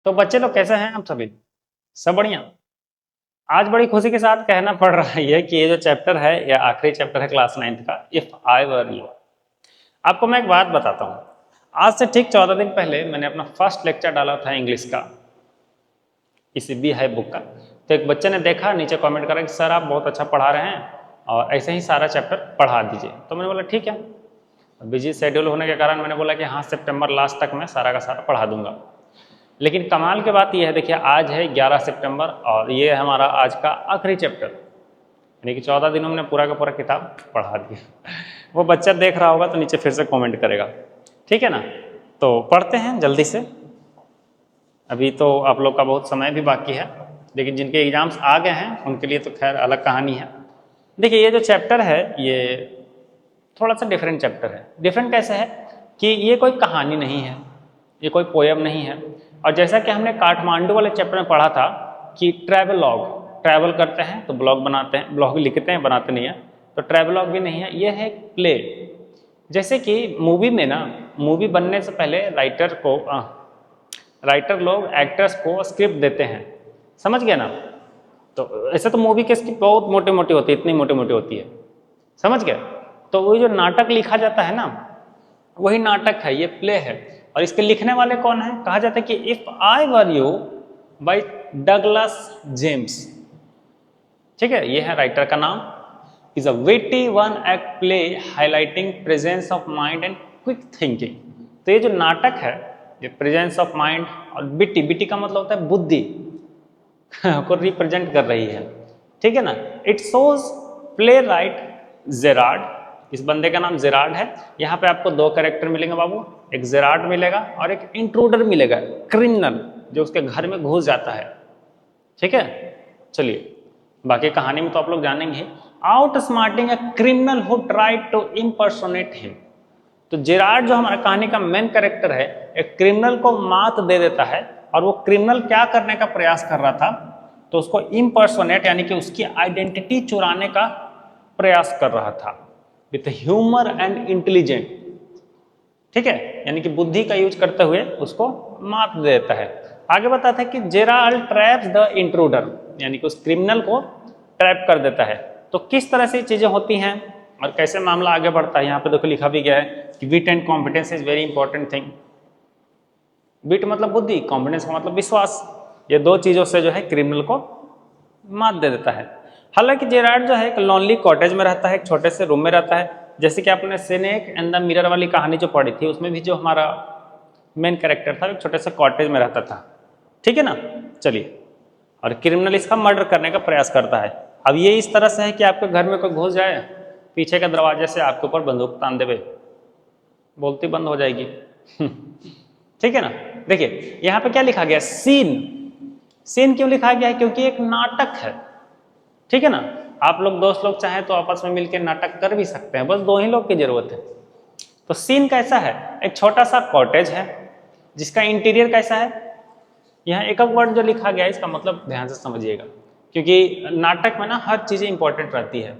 तो बच्चे लोग कैसे हैं आप सभी? सब बढ़िया। आज बड़ी खुशी के साथ कहना पड़ रहा है कि ये जो चैप्टर है ये आखिरी चैप्टर है क्लास 9th का, इफ आई वर यू। आपको मैं एक बात बताता हूँ। आज से ठीक 14 दिन पहले मैंने अपना फर्स्ट लेक्चर डाला था इंग्लिश का, इस बी है बुक का। तो एक बच्चे ने देखा, नीचे कमेंट करा कि सर आप बहुत अच्छा पढ़ा रहे हैं और ऐसे ही सारा चैप्टर पढ़ा दीजिए। तो मैंने बोला ठीक है। बिजी शेड्यूल होने के कारण मैंने बोला कि हाँ सितंबर लास्ट तक मैं सारा का सारा पढ़ा दूंगा। लेकिन कमाल की बात यह है, देखिए आज है 11 सितंबर और ये हमारा आज का आखिरी चैप्टर, यानी कि 14 दिनों में पूरा का पूरा किताब पढ़ा दिया। वो बच्चा देख रहा होगा तो नीचे फिर से कमेंट करेगा, ठीक है ना। तो पढ़ते हैं जल्दी से। अभी तो आप लोग का बहुत समय भी बाकी है, लेकिन जिनके एग्जाम्स आ गए हैं उनके लिए तो खैर अलग कहानी है। देखिए ये जो चैप्टर है ये थोड़ा सा डिफरेंट चैप्टर है। डिफरेंट कैसे है कि ये कोई कहानी नहीं है, ये कोई पोएम नहीं है। और जैसा कि हमने काठमांडू वाले चैप्टर में पढ़ा था कि ट्रैवलॉग, ट्रैवल करते हैं तो ब्लॉग बनाते हैं, ब्लॉग भी लिखते हैं बनाते नहीं हैं, तो ट्रैवलॉग भी नहीं है, ये है प्ले। जैसे कि मूवी में ना, मूवी बनने से पहले राइटर लोग एक्टर्स को स्क्रिप्ट देते हैं, समझ गए ना। तो ऐसे तो मूवी के स्क्रिप्ट बहुत मोटे मोटे होती है, इतनी मोटे मोटे होती है, समझ गए। तो वही जो नाटक लिखा जाता है ना, वही नाटक है, ये प्ले है। और इसके लिखने वाले कौन है? कहा जाता है कि if I were you by Douglas James, ठीक है। ये है राइटर का नाम। Is a witty one act play highlighting presence of mind and quick thinking. तो ये जो नाटक है ये प्रेजेंस ऑफ माइंड और बिटी, बिटी का मतलब होता है बुद्धि को रिप्रेजेंट कर रही है, ठीक है ना। It shows play right Gerrard, इस बंदे का नाम जेरार्ड है। यहाँ पे आपको दो कैरेक्टर मिलेंगे बाबू, एक जेरार्ड मिलेगा और एक इंट्रूडर मिलेगा, क्रिमिनल जो उसके घर में घुस जाता है, ठीक है। चलिए बाकी कहानी में तो आप लोग जानेंगे। Outsmarting a criminal who tried to impersonate him. तो जेरार्ड जो हमारा कहानी का मेन कैरेक्टर है, एक क्रिमिनल को मात दे देता है और वो क्रिमिनल क्या करने का प्रयास कर रहा था, तो उसको इम्पर्सोनेट यानी कि उसकी आइडेंटिटी चुराने का प्रयास कर रहा था विथ ह्यूमर एंड इंटेलिजेंट, ठीक है, यानी कि बुद्धि का यूज करते हुए उसको मात दे देता है। आगे बताता है कि जेराल्ड ट्रैप्स द इंट्रूडर, यानी कि उस क्रिमिनल को ट्रैप कर देता है। तो किस तरह से चीजें होती हैं और कैसे मामला आगे बढ़ता है, यहाँ पे देखो लिखा भी गया है कि wit and competence is very important thing. Wit मतलब बुद्धि, कॉम्पिटेंस का मतलब विश्वास। ये दो चीजों से जो है क्रिमिनल को मात दे देता है। हालांकि जेरार्ड जो है एक लॉनली कॉटेज में रहता है, एक छोटे से रूम में रहता है। जैसे कि आपने स्नेक एंड द मिरर वाली कहानी जो पढ़ी थी उसमें भी जो हमारा मेन कैरेक्टर था एक छोटे से कॉटेज में रहता था, ठीक है ना। चलिए, और क्रिमिनल इसका मर्डर करने का प्रयास करता है। अब ये इस तरह से है कि आपके घर में कोई घुस जाए, पीछे के दरवाजे से आपके ऊपर बंदूक तान देवे, बोलती बंद हो जाएगी। ठीक है ना। देखिए यहाँ पे क्या लिखा गया, सीन। सीन क्यों लिखा गया है? क्योंकि एक नाटक है, ठीक है ना। आप लोग दोस्त लोग चाहें तो आपस में मिलकर नाटक कर भी सकते हैं, बस दो ही लोग की जरूरत है। तो सीन कैसा है? एक छोटा सा कॉटेज है जिसका इंटीरियर कैसा है। यहाँ एक वर्ड जो लिखा गया है इसका मतलब ध्यान से समझिएगा, क्योंकि नाटक में ना हर चीज़ें इंपॉर्टेंट रहती है।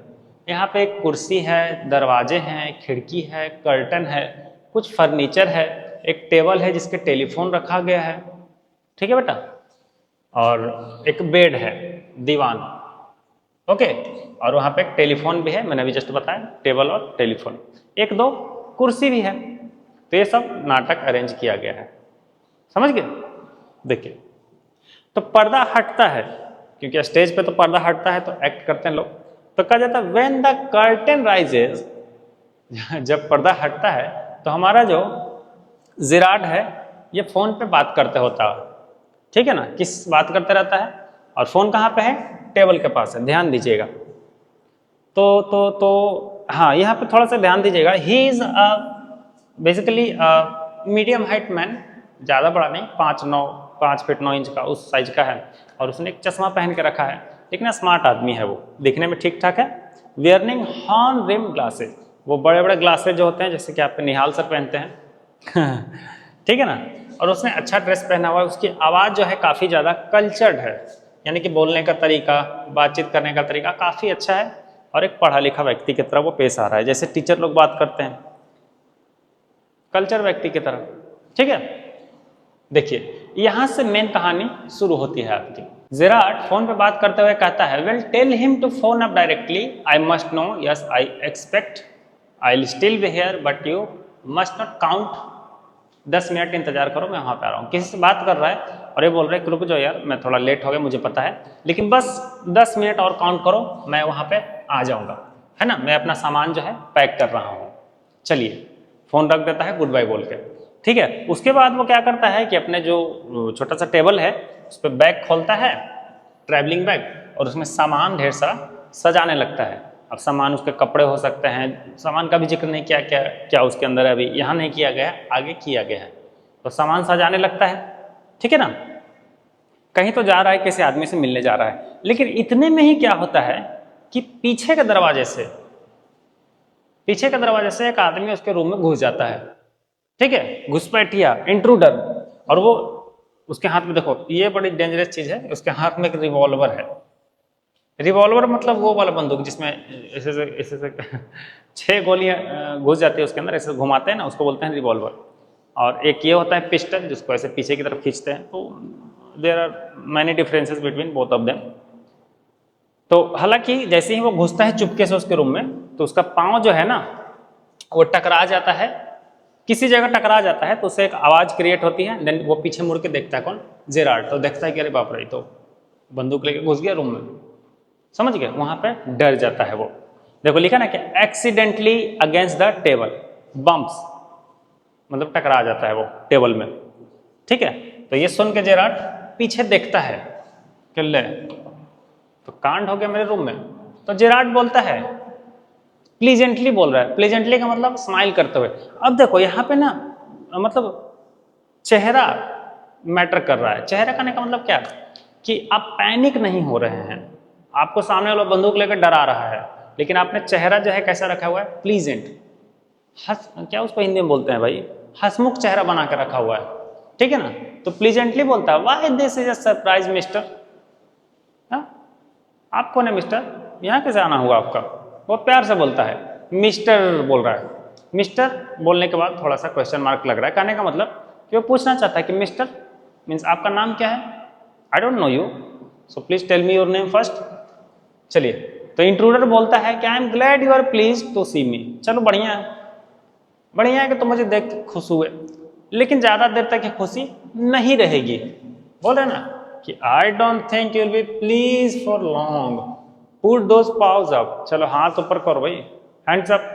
यहाँ पे एक कुर्सी है, दरवाजे हैं, खिड़की है, कर्टन है, कुछ फर्नीचर है, एक टेबल है जिसके टेलीफोन रखा गया है, ठीक है बेटा, और एक बेड है, दीवान, ओके। और वहाँ पे एक टेलीफोन भी है, मैंने अभी जस्ट बताया, टेबल और टेलीफोन, एक दो कुर्सी भी है। तो ये सब नाटक अरेंज किया गया है, समझ गए। देखिए तो पर्दा हटता है, क्योंकि स्टेज पे तो पर्दा हटता है तो एक्ट करते हैं लोग। तो कहा जाता है व्हेन द कर्टेन राइजेस, जब पर्दा हटता है तो हमारा जो जिराड है ये फोन पे बात करते होता है, ठीक है ना। किस बात करते रहता है, और फोन कहाँ पे है? टेबल के पास है, ध्यान दीजिएगा। तो हाँ, यहाँ पे थोड़ा सा ध्यान दीजिएगा। He is basically medium height man, ज़्यादा बड़ा नहीं, 5 फीट 9 इंच का उस साइज का है, और उसने एक चश्मा पहन के रखा है, लेकिन स्मार्ट आदमी है, वो दिखने में ठीक ठाक है। वियरनिंग हॉर्न रिम ग्लासेस, वो बड़े बड़े ग्लासेस जो होते हैं जैसे कि आपके निहाल सर पहनते हैं ठीक है ना। और उसने अच्छा ड्रेस पहना हुआ है, उसकी आवाज़ जो है काफ़ी ज़्यादा कल्चर्ड है, यानी कि बोलने का तरीका, बातचीत करने का तरीका काफ़ी अच्छा है, और एक पढ़ा लिखा व्यक्ति की तरह वो पेश आ रहा है, जैसे टीचर लोग बात करते हैं, कल्चर व्यक्ति की तरह, ठीक है। देखिए यहां से मेन कहानी शुरू होती है आपकी। जेरार्ड फोन पे बात करते हुए कहता है, well tell him to phone up directly, I must know, yes I expect, I will still be here but you must not count, 10 minute इंतजार करो, मैं वहां पे आ रहा हूँ। किसी से बात कर रहा है और ये बोल रहा है कि रुक जाओ यार, मैं थोड़ा लेट हो गया मुझे पता है, लेकिन बस 10 मिनट और काउंट करो, मैं वहां पे आ जाऊंगा, है ना, मैं अपना सामान जो है पैक कर रहा हूँ। चलिए फोन रख देता है गुड बाय बोल के, ठीक है। उसके बाद वो क्या करता है कि अपने जो छोटा सा टेबल है उस पर बैग खोलता है, ट्रैवलिंग बैग, और उसमें सामान ढेर सारा सजाने लगता है। अब सामान उसके कपड़े हो सकते हैं, सामान का भी जिक्र नहीं किया क्या क्या उसके अंदर है, अभी यहाँ नहीं किया गया, आगे किया गया है। तो सामान सजाने लगता है, ठीक है ना, कहीं तो जा रहा है, किसी आदमी से मिलने जा रहा है। लेकिन इतने में ही क्या होता है कि पीछे के दरवाजे से एक आदमी उसके रूम में घुस जाता है, ठीक है, घुसपैठिया, इंट्रूडर। और वो उसके हाथ में, देखो ये बड़ी डेंजरस चीज है, उसके हाथ में एक रिवॉल्वर है। रिवॉल्वर मतलब वो वाला बंदूक जिसमें ऐसे से 6 गोलियां घुस जाती है उसके अंदर, ऐसे घुमाते हैं ना, उसको बोलते हैं रिवॉल्वर। और एक ये होता है पिस्टल, जिसको ऐसे पीछे की तरफ खींचते हैं। तो there are many differences between both of them. तो हालांकि जैसे ही वो घुसता है चुपके से उसके रूम में, तो उसका पाँव जो है ना वो टकरा जाता है, किसी जगह टकरा जाता है, तो उससे एक आवाज क्रिएट होती है। देन वो पीछे मुड़ के देखता है, कौन, जेरार्ड। तो देखता है कि अरे बाप रे, तो बंदूक लेके घुस गया रूम में, समझ गए, वहां पे डर जाता है वो। देखो लिखा ना कि accidentally against the table, bumps, मतलब टकरा जाता है वो टेबल में, ठीक है। तो ये सुन के जेरार्ड पीछे देखता है कि ले, तो कांड हो गया मेरे रूम में। तो जेरार्ड बोलता है, प्लीजेंटली बोल रहा है, प्लीजेंटली का मतलब स्माइल करते हुए। अब देखो यहाँ पे ना मतलब चेहरा मैटर कर रहा है। चेहरा करने का मतलब क्या, कि आप पैनिक नहीं हो रहे हैं, आपको सामने वाला बंदूक लेकर डरा रहा है, लेकिन आपने चेहरा जो है कैसा रखा हुआ है, प्लीजेंट, क्या उसको हिंदी में बोलते हैं भाई, हंसमुख चेहरा बना कर रखा हुआ है, ठीक है ना। तो प्लीजेंटली बोलता है, why this is a surprise mister, आप कौन है मिस्टर, यहाँ कैसे आना हुआ आपका। वो प्यार से बोलता है, मिस्टर बोल रहा है। मिस्टर बोलने के बाद थोड़ा सा क्वेश्चन मार्क लग रहा है, कहने का मतलब कि वो पूछना चाहता है कि मिस्टर मीन्स आपका नाम क्या है, I don't know you, so please tell me your name first. चलिए, तो इंट्रूडर बोलता है कि I am glad you are please to see me, चलो बढ़िया है, बढ़िया है कि तुम मुझे देख के खुश हुए, लेकिन ज्यादा देर तक ये खुशी नहीं रहेगी। बोल रहे ना कि I don't think you will be please for long, put those paws up, चलो हाथ ऊपर करो भाई, हैंड्स अप,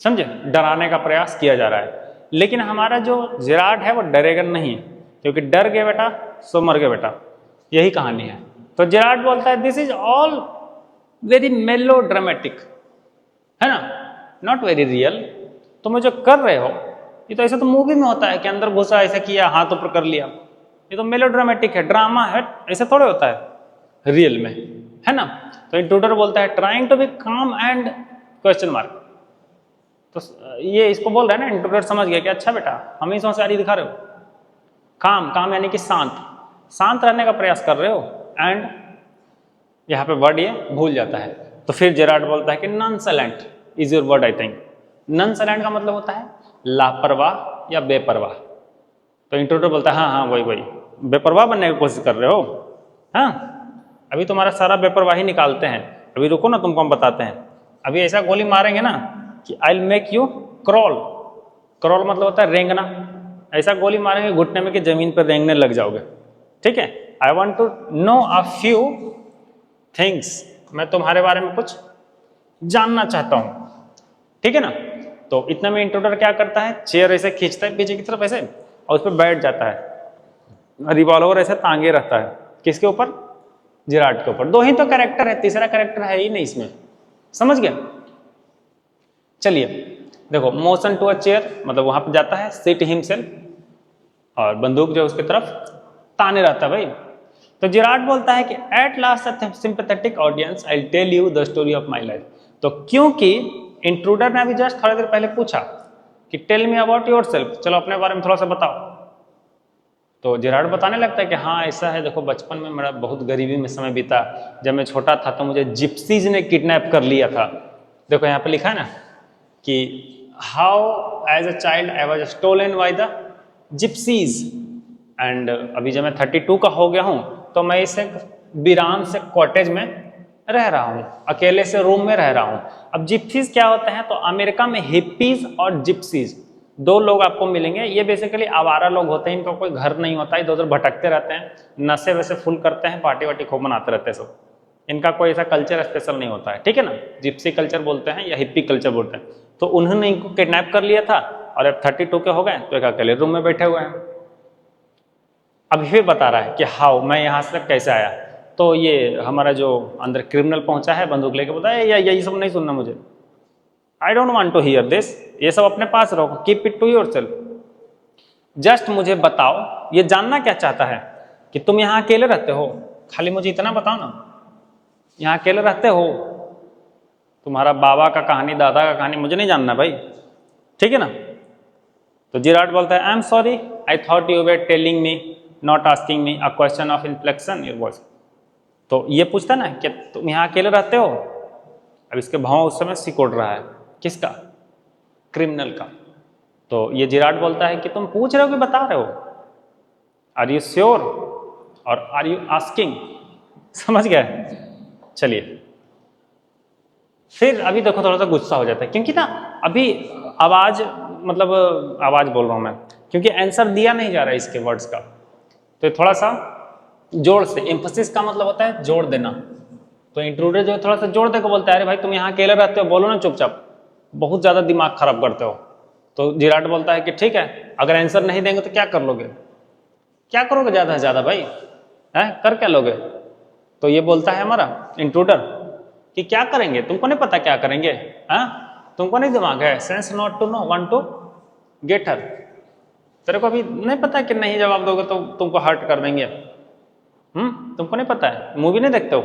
समझे, डराने का प्रयास किया जा रहा है। लेकिन हमारा जो जेरार्ड है वो डरेगा नहीं, क्योंकि डर गए बेटा सो मर गए बेटा, यही कहानी है। तो जेरार्ड बोलता है, दिस इज ऑल वेरी मेलो ड्रामेटिक, है ना, नॉट वेरी रियल। तुम जो कर रहे हो ये तो ऐसा तो मूवी में होता है कि अंदर घुसा ऐसा किया हाथ ऊपर कर लिया, ये तो मेलो ड्रामेटिक है, ड्रामा है, ऐसा थोड़े होता है रियल में, है ना। तो इंट्रूडर बोलता है, ट्राइंग टू बी काम एंड क्वेश्चन मार्क। तो ये इसको बोल रहा है ना, इंट्रूडर समझ गया कि अच्छा बेटा हम ही होशियारी दिखा रहे हो, काम, काम यानी कि शांत, शांत रहने का प्रयास कर रहे हो, एंड यहाँ पे वर्ड ये भूल जाता है। तो फिर जेरार्ड बोलता है कि nonchalant is your word, I think. Nonchalant का मतलब होता है लापरवाह या बेपरवाह। तो इंट्रूडर बोलता है, हाँ हाँ वही वही, बेपरवाह बनने की कोशिश कर रहे हो, हाँ अभी तुम्हारा सारा बेपरवाही निकालते हैं, अभी रुको ना, तुमको हम बताते हैं। अभी ऐसा गोली मारेंगे ना कि I will make you crawl, crawl मतलब होता है रेंगना, ऐसा गोली मारेंगे घुटने में कि जमीन पर रेंगने लग जाओगे, ठीक है। I want to know a few things, मैं तुम्हारे बारे में कुछ जानना चाहता हूं, ठीक है ना। तो इतना में इंट्रूडर क्या करता है, चेयर ऐसे खींचता है पीछे की तरफ ऐसे, और उस पर बैठ जाता है, रिवॉल्वर ऐसे तांगे रहता है, किसके ऊपर, जेरार्ड के ऊपर। दो ही तो कैरेक्टर है, तीसरा कैरेक्टर है ही नहीं इसमें, समझ गया। चलिए देखो, मोशन टू अ चेयर मतलब वहां पर जाता है, सिट हिमसेल्फ, और बंदूक जो उसकी तरफ ताने रहता है भाई। तो जेरार्ड बोलता है कि at last sympathetic audience I will tell you the story of my life. तो क्योंकि इंट्रूडर ने अभी जस्ट थोड़ी देर पहले पूछा कि टेल मी अबाउट योरसेल्फ, चलो अपने बारे में थोड़ा सा बताओ। तो जेरार्ड बताने लगता है कि हाँ ऐसा है, देखो बचपन में मेरा बहुत गरीबी में समय बीता, जब मैं छोटा था तो मुझे जिप्सीज ने किडनैप कर लिया था। देखो यहाँ पे लिखा है ना कि how as a child I was stolen by the gypsies. And अभी जब मैं 32 का हो गया हूं तो मैं इस एक वीरान से कॉटेज में रह रहा हूं, अकेले से रूम में रह रहा हूं। अब जिप्सीज क्या होते हैं, तो अमेरिका में हिप्पीज और जिप्सीज दो लोग आपको मिलेंगे। ये बेसिकली आवारा लोग होते हैं, इनका कोई घर नहीं होता, इधर उधर भटकते रहते हैं, नशे वैसे फुल करते हैं, पार्टी वार्टी खूब मनाते रहते हैं सब। इनका कोई ऐसा कल्चर स्पेशल नहीं होता है, ठीक है ना। जिप्सी कल्चर बोलते हैं या हिप्पी कल्चर बोलते हैं। तो उन्होंने इनको किडनैप कर लिया था और अब 32 के हो गए तो एक अकेले रूम में बैठे हुए हैं। अभी फिर बता रहा है कि हाउ, मैं यहाँ से कैसे आया। तो ये हमारा जो अंदर क्रिमिनल पहुंचा है बंदूक लेके, बताया या ये सब नहीं सुनना मुझे, I don't want to hear this, ये सब अपने पास रखो, keep it to yourself. Just मुझे बताओ, ये जानना क्या चाहता है कि तुम यहाँ अकेले रहते हो, खाली मुझे इतना बताओ ना, यहाँ अकेले रहते हो, तुम्हारा बाबा का कहानी दादा का कहानी मुझे नहीं जानना भाई, ठीक है ना। तो जिराड बोलता है I am sorry, I thought you were telling me not asking me a question of inflection your voice. तो ये पूछता ना कि तुम यहाँ अकेले रहते हो। अब इसके भाव उस समय सिकोड़ रहा है, किसका, क्रिमिनल का। तो ये जिराड बोलता है कि तुम पूछ रहे हो कि बता रहे हो, आर यू श्योर और आर यू आस्किंग, समझ गए। चलिए फिर अभी देखो थोड़ा सा गुस्सा हो जाता है, क्योंकि ना अभी आवाज, मतलब आवाज बोल रहा हूं मैं, क्योंकि आंसर दिया नहीं जा रहा है इसके वर्ड्स का। तो थोड़ा सा जोर से, एम्फसिस का मतलब होता है जोड़ देना। तो इंट्रूडर जो है थोड़ा सा जोड़ देकर बोलता है अरे भाई तुम यहाँ अकेले रहते हो, बोलो ना चुपचाप, बहुत ज्यादा दिमाग खराब करते हो। तो जिराड बोलता है कि ठीक है, अगर आंसर नहीं देंगे तो क्या कर लोगे, क्या करोगे ज्यादा से ज्यादा भाई, है कर क्या लोगे। तो ये बोलता है हमारा इंट्रूडर कि क्या करेंगे, तुमको नहीं पता क्या करेंगे, तुमको नहीं दिमाग है, sense not to know want to get her, तेरे को अभी नहीं पता कि नहीं जवाब दोगे तो तुमको हर्ट कर देंगे, तुमको नहीं पता है, मूवी नहीं देखते हो।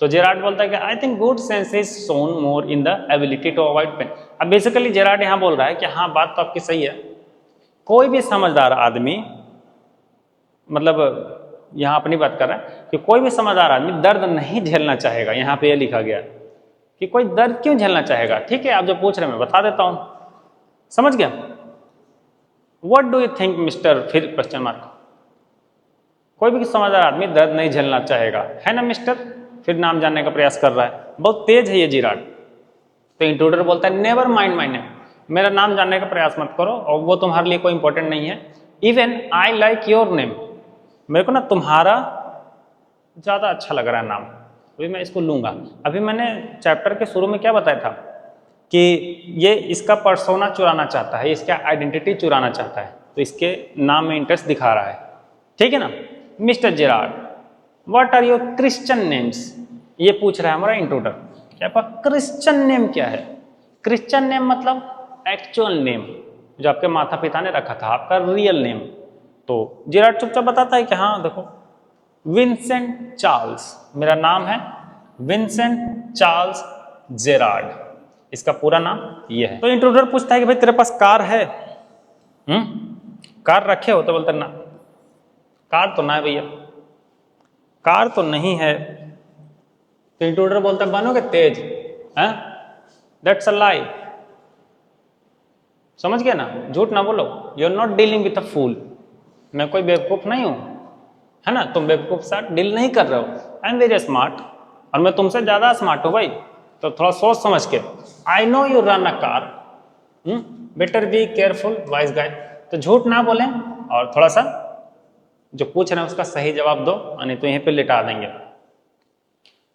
तो जेराड बोलता है कि I think good sense is shown more in the ability to avoid pain. अब बेसिकली जेराड यहाँ बोल रहा है कि हाँ बात तो आपकी सही है, कोई भी समझदार आदमी, मतलब यहाँ अपनी बात कर रहा है कि कोई भी समझदार आदमी दर्द नहीं झेलना चाहेगा। यहाँ पे ये लिखा गया कि कोई दर्द क्यों झेलना चाहेगा। ठीक है, आप जो पूछ रहे हैं मैं बता देता हूं, समझ गया। What do you think mister, फिर क्वेश्चन मार्क। कोई भी समझदार आदमी दर्द नहीं झेलना चाहेगा, है ना मिस्टर, फिर नाम जानने का प्रयास कर रहा है, बहुत तेज है ये जिराड। तो इंट्रूडर बोलता है नेवर माइंड माय नेम, मेरा नाम जानने का प्रयास मत करो, और वो तुम्हारे लिए कोई इंपॉर्टेंट नहीं है। Even I like your name, मेरे को ना तुम्हारा ज़्यादा अच्छा लग रहा है नाम, अभी मैं इसको लूँगा। अभी मैंने चैप्टर के शुरू में क्या बताया था कि ये इसका पर्सोना चुराना चाहता है, इसका आइडेंटिटी चुराना चाहता है, तो इसके नाम में इंटरेस्ट दिखा रहा है, ठीक है ना। Mister Gerrard, what are your Christian names, ये पूछ रहा है हमारा इंट्रूडर। क्या आपका क्रिश्चियन नेम क्या है। क्रिश्चियन नेम मतलब एक्चुअल नेम जो आपके माता पिता ने रखा था, आपका रियल नेम। तो जेराड चुपचाप बताता है कि हाँ देखो, विंसेंट चार्ल्स मेरा नाम है, विंसेंट चार्ल्स जेराड, इसका पूरा नाम ये है। तो इंट्रूडर पूछता है कि भाई तेरे पास कार है, कार रखे हो, तो बोलते ना कार तो ना है भैया, कार तो नहीं है। तो इंट्रूडर बोलता है बनोगे तेज, दैट्स अ लाई, समझ गया ना, झूठ ना बोलो, you are not dealing with a fool, मैं कोई बेवकूफ नहीं हूं, है ना, तुम बेवकूफ के साथ डील नहीं कर रहे हो। आई एम वेरी स्मार्ट, और मैं तुमसे ज्यादा स्मार्ट हूं भाई, तो थोड़ा सोच समझ के। I know you run a car, better be careful wise guy. तो झूठ ना बोलें और थोड़ा सा जो पूछ रहे हैं उसका सही जवाब दो, नहीं तो यहीं पे लिटा देंगे।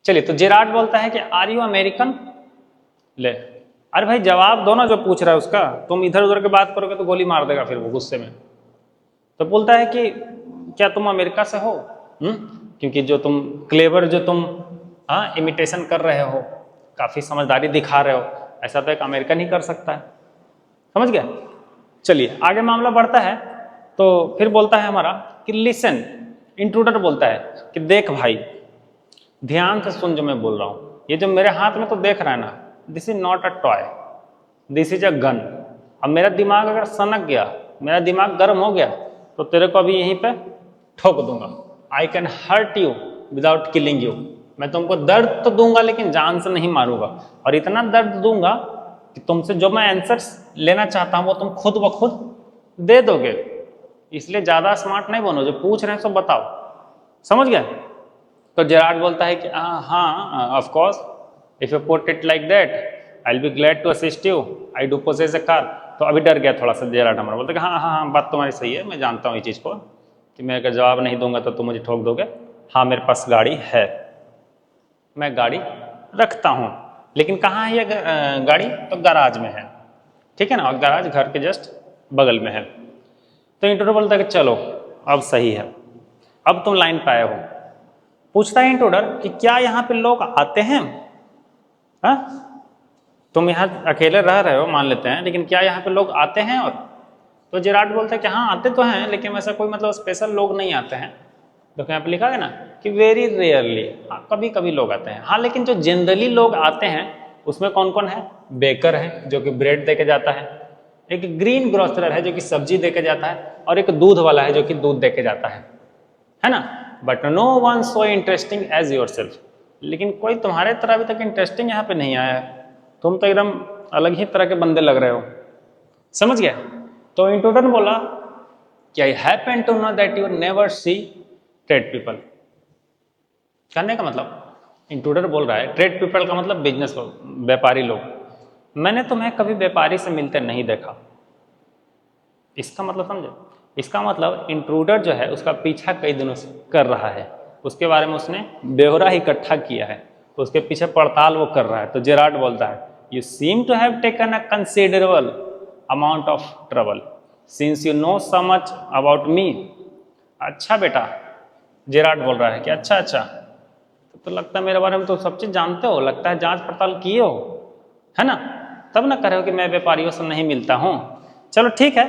चलिए, तो जेराड बोलता है कि आर यू अमेरिकन, ले अरे भाई जवाब दो ना जो पूछ रहा है उसका, तुम इधर उधर की बात करोगे तो गोली मार देगा फिर वो गुस्से में। तो बोलता है कि क्या तुम अमेरिका से हो, क्योंकि जो तुम क्लेवर, जो तुम इमिटेशन कर रहे हो, काफी समझदारी दिखा रहे हो, ऐसा तो एक अमेरिकन ही कर सकता है, समझ गया। चलिए आगे मामला बढ़ता है। तो फिर बोलता है हमारा कि लिसन, इंट्रूडर बोलता है कि देख भाई ध्यान से सुन जो मैं बोल रहा हूं, ये जो मेरे हाथ में तो देख रहा है ना, this is not a toy, this is a gun. अब मेरा दिमाग अगर सनक गया, मेरा दिमाग गर्म हो गया, तो तेरे को अभी यहीं पे ठोक दूंगा। I can hurt you without killing you, मैं तुमको दर्द तो दूंगा लेकिन जान से नहीं मारूंगा, और इतना दर्द दूंगा कि तुमसे जो मैं आंसर लेना चाहता हूं वो तुम खुद ब खुद दे दोगे। इसलिए ज़्यादा स्मार्ट नहीं बनो, जो पूछ रहे हैं सब बताओ। समझ गए? तो जेराड बोलता है कि हाँ of course, if you put it like that I will be glad to assist you, I do possess a car. तो अभी डर गया थोड़ा सा जेराड हमारा, बोलते कि हाँ बात तुम्हारी सही है, मैं जानता हूँ ये चीज़ को कि मैं अगर जवाब नहीं दूंगा तो तुम मुझे ठोक दोगे। हाँ मेरे पास गाड़ी है, मैं गाड़ी रखता हूँ, लेकिन कहाँ है ये गाड़ी? तो गराज में है, ठीक है ना, और गराज घर के जस्ट बगल में है। तो इंट्रूडर बोलता है कि चलो अब सही है, अब तुम लाइन पे आए हो। पूछता है इंट्रूडर कि क्या यहाँ पे लोग आते हैं? हाँ, तुम यहाँ अकेले रह रहे हो मान लेते हैं, लेकिन क्या यहाँ पे लोग आते हैं? और तो जेराड बोलता है कि हाँ आते तो हैं, लेकिन वैसा कोई मतलब स्पेशल लोग नहीं आते हैं। तो यहाँ पे लिखा है ना कि वेरी रेयरली, कभी कभी लोग आते हैं। हाँ लेकिन जो जनरली लोग आते हैं उसमें कौन कौन है? बेकर है जो कि ब्रेड दे के जाता है, एक ग्रीन ग्रोसरर है जो कि सब्जी दे के जाता है, और एक दूध वाला है जो कि दूध दे के जाता है ना। But no one so interesting as yourself, लेकिन कोई तुम्हारे तरह अभी तक इंटरेस्टिंग यहाँ पे नहीं आया है, तुम तो एकदम अलग ही तरह के बंदे लग रहे हो। समझ गया? तो इंट्रूडर बोला कि I happen to know that you never see trade people. कहने का मतलब इंट्रूडर बोल रहा है ट्रेड पीपल का मतलब बिजनेस लोग, व्यापारी लोग, मैंने तुम्हें कभी व्यापारी से मिलते नहीं देखा। इसका मतलब समझे? इसका मतलब इंट्रूडर जो है उसका पीछा कई दिनों से कर रहा है, उसके बारे में उसने ब्यौरा इकट्ठा किया है, उसके पीछे पड़ताल वो कर रहा है। तो जेराड बोलता है you seem to have taken a considerable amount of trouble since you know so much about me. अच्छा बेटा, जेराड बोल रहा है कि अच्छा तो लगता है मेरे बारे में तो सब चीज़ जानते हो, लगता है जांच पड़ताल किए हो, है ना, तब ना कह रहे हो कि मैं व्यापारियों से नहीं मिलता हूँ। चलो ठीक है,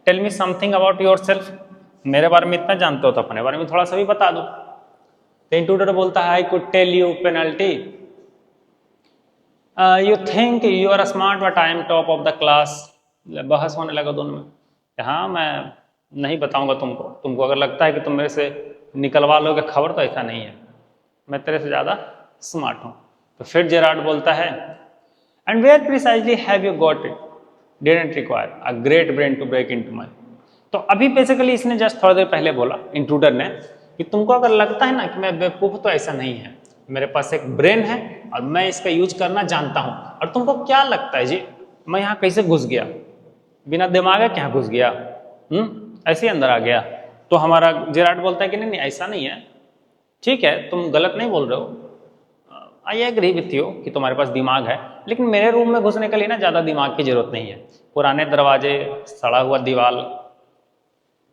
tell me something about yourself, मेरे बारे में इतना जानते हो तो अपने बारे में थोड़ा सा भी बता दो। तो इंट्रूडर बोलता है I could tell you penalty, you think you are smart but I am top of the class. बहस होने लगा दोनों में, हाँ मैं नहीं बताऊंगा तुमको अगर लगता है कि तुम मेरे से निकलवा लोगे खबर, तो ऐसा नहीं है, मैं तेरे से ज़्यादा स्मार्ट हूँ। तो फिर जेराड बोलता है and where precisely have you got it, didn't require a great brain to break into my. तो अभी बेसिकली इसने जस्ट थोड़ा देर पहले बोला इंट्रूडर ने कि तुमको अगर लगता है ना कि मैं बेवकूफ़, तो ऐसा नहीं है, मेरे पास एक ब्रेन है और मैं इसका यूज करना जानता हूँ। और तुमको क्या लगता है जी मैं यहाँ कैसे घुस गया, बिना दिमाग है क्या घुस गया, ऐसे ही अंदर आ गया? तो हमारा जेराड बोलता है कि नहीं ऐसा नहीं है, ठीक है तुम गलत नहीं बोल रहे हो, आई एग्री विथ यू कि तुम्हारे पास दिमाग है, लेकिन मेरे रूम में घुसने के लिए ना ज़्यादा दिमाग की जरूरत नहीं है। पुराने दरवाजे, सड़ा हुआ दीवार,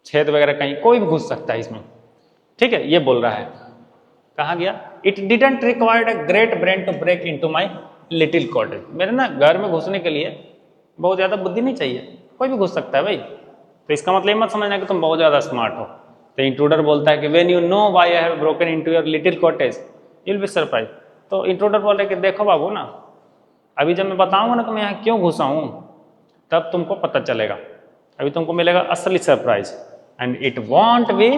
छेद वगैरह कहीं कोई भी घुस सकता है इसमें, ठीक है, ये बोल रहा है। कहाँ गया? It didn't required a great brain to break into my little cottage. मेरे ना घर में घुसने के लिए बहुत ज़्यादा बुद्धि नहीं चाहिए, कोई भी घुस सकता है भाई। तो इसका मतलब ये मत समझना कि तुम बहुत ज़्यादा स्मार्ट हो। तो इंट्रूडर बोलता है कि when you know why I have broken into your little cottage you will be surprise. तो इंट्रूडर बोल रहे कि देखो बाबू ना, अभी जब मैं बताऊंगा ना कि मैं यहाँ क्यों घुसा हूँ, तब तुमको पता चलेगा, अभी तुमको मिलेगा असली surprise, and it won't be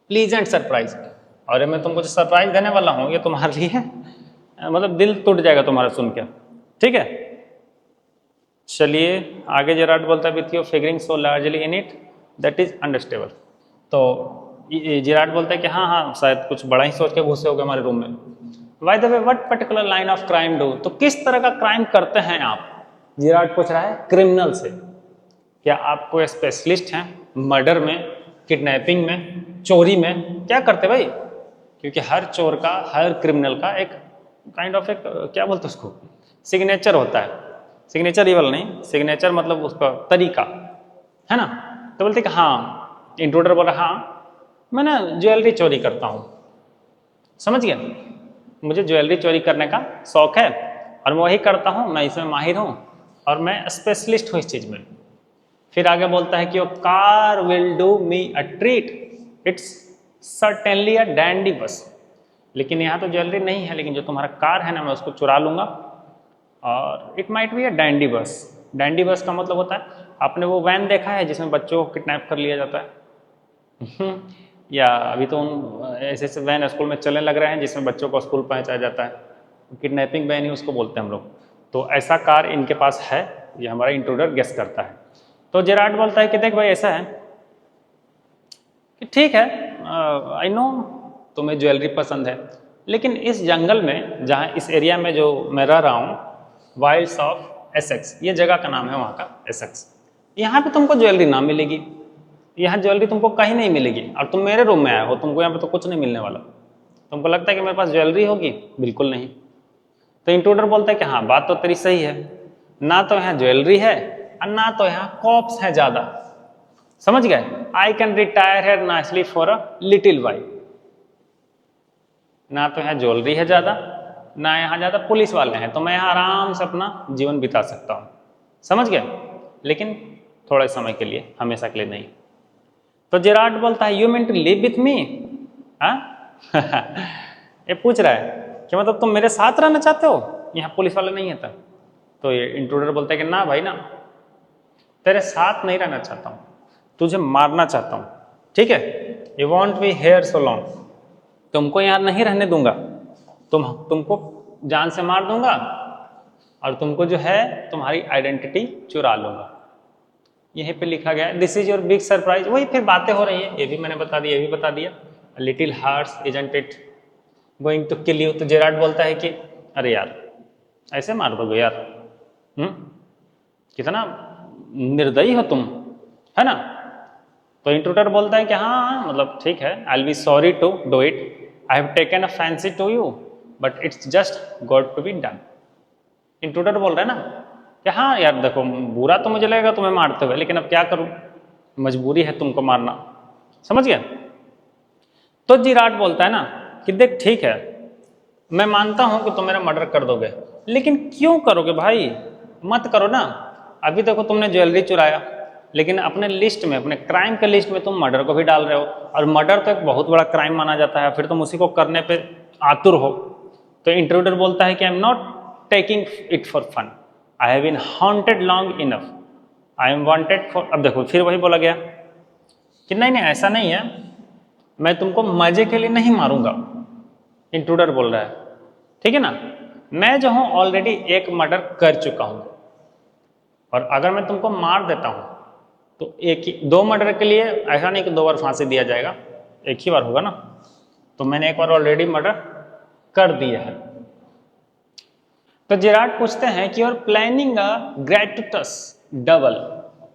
pleasant surprise. और मैं तुमको जो सरप्राइज देने वाला हूँ ये तुम्हारे लिए मतलब दिल टूट जाएगा तुम्हारा सुन के, ठीक है। चलिए आगे जेराड बोलता है with you figuring so largely in it that is understandable. तो जेराड बोलता है कि हाँ शायद कुछ बड़ा ही सोच के घुसे हो गए हमारे रूम में। By the way what particular line of crime do, तो किस तरह का क्राइम करते हैं आप? जेराड पूछ रहा है क्रिमिनल से, क्या आप कोई स्पेशलिस्ट हैं मर्डर में, किडनैपिंग में, चोरी में, क्या करते भाई? क्योंकि हर चोर का, हर क्रिमिनल का एक काइंड ऑफ एक क्या बोलते उसको, सिग्नेचर होता है। सिग्नेचर ये वाला नहीं, सिग्नेचर मतलब उसका तरीका, है ना। तो बोलते कि हाँ, इंट्रूडर बोला हाँ मैं ना ज्वेलरी चोरी करता हूँ। समझ गया, मुझे ज्वेलरी चोरी करने का शौक है और मैं वही करता हूँ, मैं इसमें माहिर हूँ और मैं स्पेशलिस्ट हूँ इस चीज़ में। फिर आगे बोलता है कि वो car will do me a treat, it's certainly a dandy बस। लेकिन यहाँ तो ज्वेलरी नहीं है, लेकिन जो तुम्हारा कार है ना मैं उसको चुरा लूँगा और it might be a dandy बस। डैंडी बस का मतलब होता है, आपने वो वैन देखा है जिसमें बच्चों को किडनैप कर लिया जाता है या अभी तो ऐसे ऐसे वैन स्कूल में चलने लग रहे हैं जिसमें बच्चों को स्कूल पहुँचाया जाता है, किडनैपिंग वैन ही उसको बोलते हैं हम लोग। तो ऐसा कार इनके पास है, ये हमारा इंट्रूडर गेस करता है। तो जेराड बोलता है कि देख भाई ऐसा है कि ठीक है, आई नो तुम्हें ज्वेलरी पसंद है, लेकिन इस जंगल में, जहाँ इस एरिया में जो मैं रह रहा हूँ, वाइल्ड्स ऑफ एसेक्स, ये जगह का नाम है वहाँ का, एसेक्स, यहाँ पे तुमको ज्वेलरी ना मिलेगी, यहाँ ज्वेलरी तुमको कहीं नहीं मिलेगी, और तुम मेरे रूम में आए हो, तुमको यहाँ पे तो कुछ नहीं मिलने वाला। तुमको लगता है कि मेरे पास ज्वेलरी होगी? बिल्कुल नहीं। तो इंट्रूडर बोलता है कि हाँ, बात तो तेरी सही है, ना तो यहाँ ज्वेलरी है और ना तो यहाँ कॉप्स है ज्यादा। समझ गए? I can retire here nicely for a little while. ना तो यहाँ ज्वेलरी है ज्यादा, ना यहाँ ज्यादा पुलिस वाले हैं, तो मैं यहाँ आराम से अपना जीवन बिता सकता हूँ। समझ गए? लेकिन थोड़े समय के लिए, हमेशा के लिए नहीं। तो जेरार्ड बोलता है, you mean to live with me? ये पूछ रहा है कि मतलब तुम मेरे साथ रहना चाहते हो, यहाँ पुलिस वाले नहीं है तब। तो ये इंट्रूडर बोलता है कि ना भाई ना, तेरे साथ नहीं रहना चाहता हूँ, तुझे मारना चाहता हूँ। ठीक है? You want be here so long, तुमको यहाँ नहीं रहने दूंगा, तुमको जान से मार दूंगा, और तुमको जो है तुम्हारी आइडेंटिटी चुरा लूंगा। यहीं पे लिखा गया है, this is your big surprise. वही फिर बातें हो रही है, ये भी मैंने बता दिया, ये भी बता दिया। Little hearts isn't it going to kill you. तो जेरार्ड बोलता है कि अरे यार, ऐसे मार दोगे यार? कितना निर्दयी हो तुम, है ना? तो इंट्रूडर बोलता है कि हाँ, मतलब ठीक है, I will be sorry to do it, I have taken a fancy to you, but it's just got to be done. Intruder बोल रहा है ना कि हाँ यार देखो, बुरा तो मुझे लगेगा तुम्हें मारते हुए, लेकिन अब क्या करूं, मजबूरी है तुमको मारना। समझ गया? तो जेरार्ड बोलता है ना कि देख ठीक है, मैं मानता हूं कि तुम मेरा मर्डर कर दोगे, लेकिन क्यों करोगे भाई? मत करो ना। अभी देखो तुमने ज्वेलरी चुराया, लेकिन अपने लिस्ट में, अपने क्राइम के लिस्ट में तुम मर्डर को भी डाल रहे हो, और मर्डर तो एक बहुत बड़ा क्राइम माना जाता है, फिर तुम उसी को करने पे आतुर हो। तो इंट्रूडर बोलता है कि I am not taking it for fun, I have been haunted long enough, I am wanted for. अब देखो फिर वही बोला गया कि नहीं नहीं, ऐसा नहीं है, मैं तुमको मजे के लिए नहीं मारूंगा। इंट्रूडर बोल रहा है, ठीक है ना, मैं जो हूं ऑलरेडी एक मर्डर कर चुका हूं, और अगर मैं तुमको मार देता हूं तो एक ही, 2 मर्डर के लिए ऐसा नहीं कि 2 बार फांसी दिया जाएगा, एक ही बार होगा ना। तो मैंने एक बार ऑलरेडी मर्डर कर दिया है। तो जेरार्ड पूछते हैं कि, और planning a gratuitous double,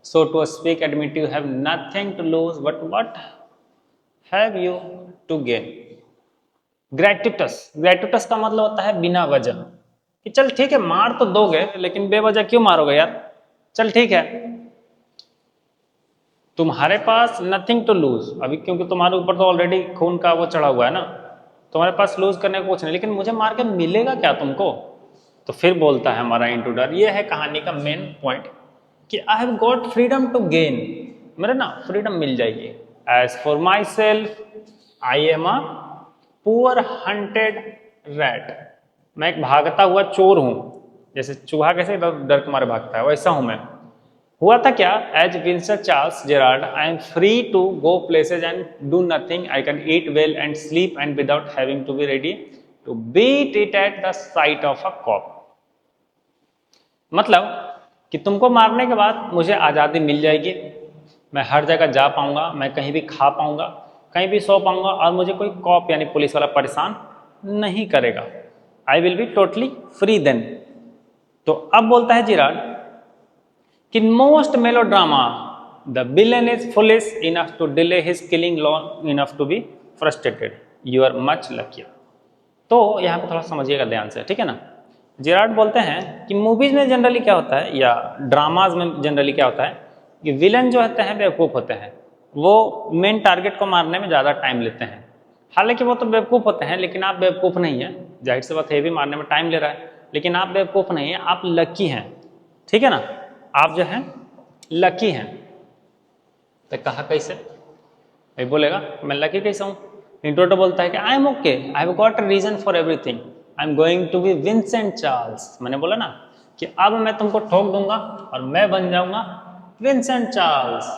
so to speak admit you have nothing to lose, but what have you to gain? Gratuitous, gratuitous का मतलब होता है बिना वजह, कि चल ठीक है मार तो दोगे, लेकिन बेवजह क्यों मारोगे यार? चल ठीक है, तुम्हारे पास नथिंग टू लूज, अभी क्योंकि तुम्हारे ऊपर तो ऑलरेडी खून का वो चढ़ा हुआ है ना, तुम्हारे पास लूज करने को कुछ नहीं, लेकिन मुझे मार के मिलेगा क्या तुमको? तो फिर बोलता है हमारा इंट्रूडर, ये है कहानी का मेन पॉइंट, कि I have got freedom to gain, मेरे ना फ्रीडम मिल जाएगी। As for myself I am a poor hunted rat, मैं एक भागता हुआ चोर हूं, जैसे चूहा कैसे डर के मारे भागता है, वैसा हूं मैं। हुआ था क्या, as Vincent Charles Gerard I am free to go places and do nothing, I can eat well and sleep and without having to be ready to beat it at the sight of a cop. मतलब कि तुमको मारने के बाद मुझे आज़ादी मिल जाएगी, मैं हर जगह जा पाऊंगा, मैं कहीं भी खा पाऊंगा, कहीं भी सो पाऊंगा, और मुझे कोई कॉप यानी पुलिस वाला परेशान नहीं करेगा। I will be totally free then. तो अब बोलता है जेरार्ड कि most melodrama the villain is foolish enough to delay his killing long enough to be frustrated, you are much luckier. तो यहाँ पे थोड़ा समझिएगा ध्यान से, ठीक है ना। जेरार्ड बोलते हैं कि मूवीज में जनरली क्या होता है, या ड्रामाज में जनरली क्या होता है, कि विलन जो होते हैं बेवकूफ़ होते हैं, वो मेन टारगेट को मारने में ज़्यादा टाइम लेते हैं। हालांकि वो तो बेवकूफ़ होते हैं, लेकिन आप बेवकूफ़ नहीं है, जाहिर सी बात है, भी मारने में टाइम ले रहा है, लेकिन आप बेवकूफ़ नहीं है, आप लकी हैं, ठीक है ना, आप जो हैं लकी हैं। तो कहा कैसे? भाई बोलेगा मैं लकी कैसे हूँ? इंट्रोडर बोलता है कि I am okay, I have got a reason for everything, I am going to be Vincent Charles. मैंने बोला ना कि अब मैं तुमको ठोक दूंगा और मैं बन जाऊंगा Vincent Charles.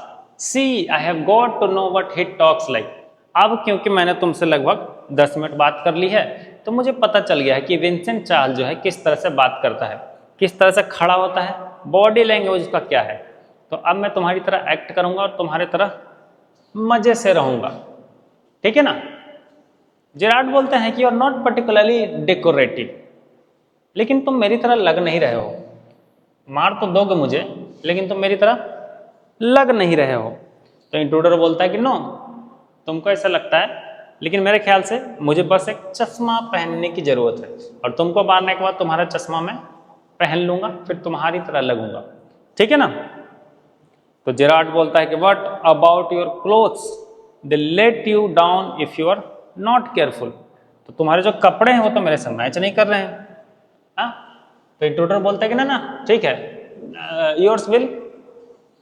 See I have got to know what he talks like. अब क्योंकि मैंने तुमसे लगभग 10 मिनट बात कर ली है, तो मुझे पता चल गया है कि विंसेंट चार्ल्स जो है किस तरह से बात करता है, किस तरह से खड़ा होता है, बॉडी लैंग्वेज उसका क्या है। तो अब मैं तुम्हारी तरह एक्ट करूंगा और तुम्हारी तरह मजे से रहूंगा, ठीक है ना। जेरार्ड बोलते हैं कि you are not particularly decorative, लेकिन तुम मेरी तरह लग नहीं रहे हो। मार तो दोगे मुझे, लेकिन तुम मेरी तरह लग नहीं रहे हो। तो इंट्रूडर बोलता है कि नो, तुमको ऐसा लगता है, लेकिन मेरे ख्याल से मुझे बस एक चश्मा पहनने की जरूरत है, और तुमको मारने के बाद तुम्हारा चश्मा मैं पहन लूंगा, फिर तुम्हारी तरह लगूंगा, ठीक है ना। तो जेरार्ड बोलता है कि what about your clothes, they let you down if you are not careful. तो तुम्हारे जो कपड़े हैं वो तो मेरे से मैच नहीं कर रहे हैं। हाँ, तो इंट्रूडर बोलता है कि ना ना ठीक है, yours will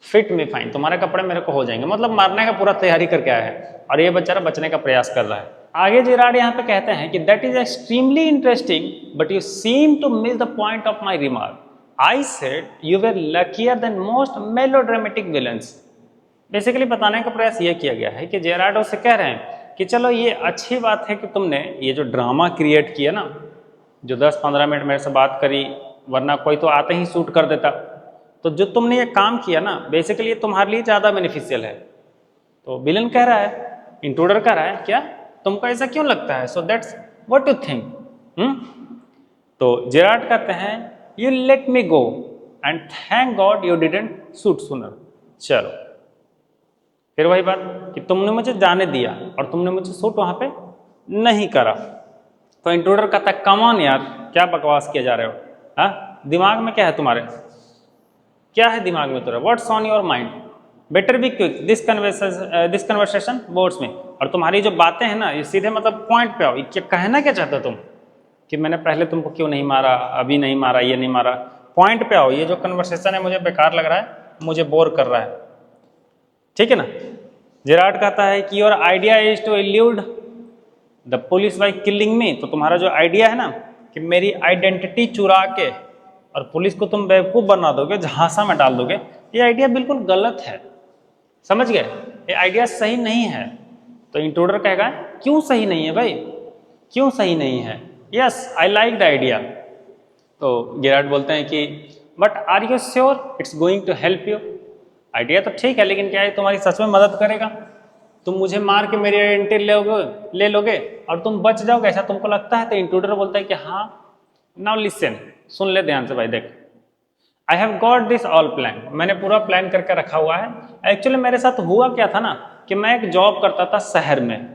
fit me fine, तुम्हारे कपड़े मेरे को हो जाएंगे, मतलब मारने का पूरा तैयारी करके आया है, और ये बेचारा बचने का प्रयास कर रहा है। आगे जेरार्ड यहाँ पे कहते हैं कि that is extremely interesting but you seem to miss the point of my remark. I said you were luckier than most melodramatic villains. Basically बताने का प्रयास ये किया गया है कि जेरार्ड उससे कह रहे हैं कि चलो ये अच्छी बात है कि तुमने ये जो ड्रामा क्रिएट किया ना, जो 10-15 मिनट मेरे से बात करी, वरना कोई तो आते ही शूट कर देता, तो जो तुमने ये काम किया ना, बेसिकली ये तुम्हारे लिए ज़्यादा बेनिफिशियल है। तो विलन कह रहा है, इंट्रूडर कह रहा है क्या तुमको ऐसा क्यों लगता है, so that's what you think. तो जेरार्ड कहते हैं you let me go and thank God you didn't shoot sooner. चलो फिर वही बात कि तुमने मुझे जाने दिया और तुमने मुझे शूट वहां पे नहीं करा। तो इंट्रूडर कहता है कम ऑन यार, क्या बकवास किए जा रहे हो, हाँ दिमाग में क्या है तुम्हारे, क्या है दिमाग में तुम्हारे, what's on your mind, better be quick, this conversation boards में। और तुम्हारी जो बातें हैं ना, ये सीधे मतलब पॉइंट पे आओ, क्या कहना क्या चाहते हो तुम, कि मैंने पहले तुमको क्यों नहीं मारा, अभी नहीं मारा, ये नहीं मारा, पॉइंट पे आओ। ये जो कन्वर्सेशन है मुझे बेकार लग रहा है, मुझे बोर कर रहा है, ठीक है ना। जेरार्ड कहता है कि your idea is to elude the police by killing me. तो तुम्हारा जो आइडिया है ना कि मेरी आइडेंटिटी चुरा के और पुलिस को तुम बेवकूफ़ बना दोगे, झांसा में डाल दोगे, ये आइडिया बिल्कुल गलत है, समझ गए, ये आइडिया सही नहीं है। तो इंट्रूडर कहेगा क्यों सही नहीं है भाई, क्यों सही नहीं है, yes I like the idea. तो जेरार्ड बोलते हैं कि but are you sure it's going to help you. Idea तो ठीक है, लेकिन क्या है तुम्हारी सच में मदद करेगा, तुम मुझे मार के मेरी आइडेंटिटी ले लोगे और तुम बच जाओगे, ऐसा तुमको लगता है। तो इंट्रूडर बोलता है कि हाँ नाउ लिसन, सुन ले ध्यान से भाई, देख आई have got this all plan, मैंने पूरा प्लान करके रखा हुआ है। एक्चुअली मेरे साथ हुआ क्या था ना कि मैं एक जॉब करता था शहर में,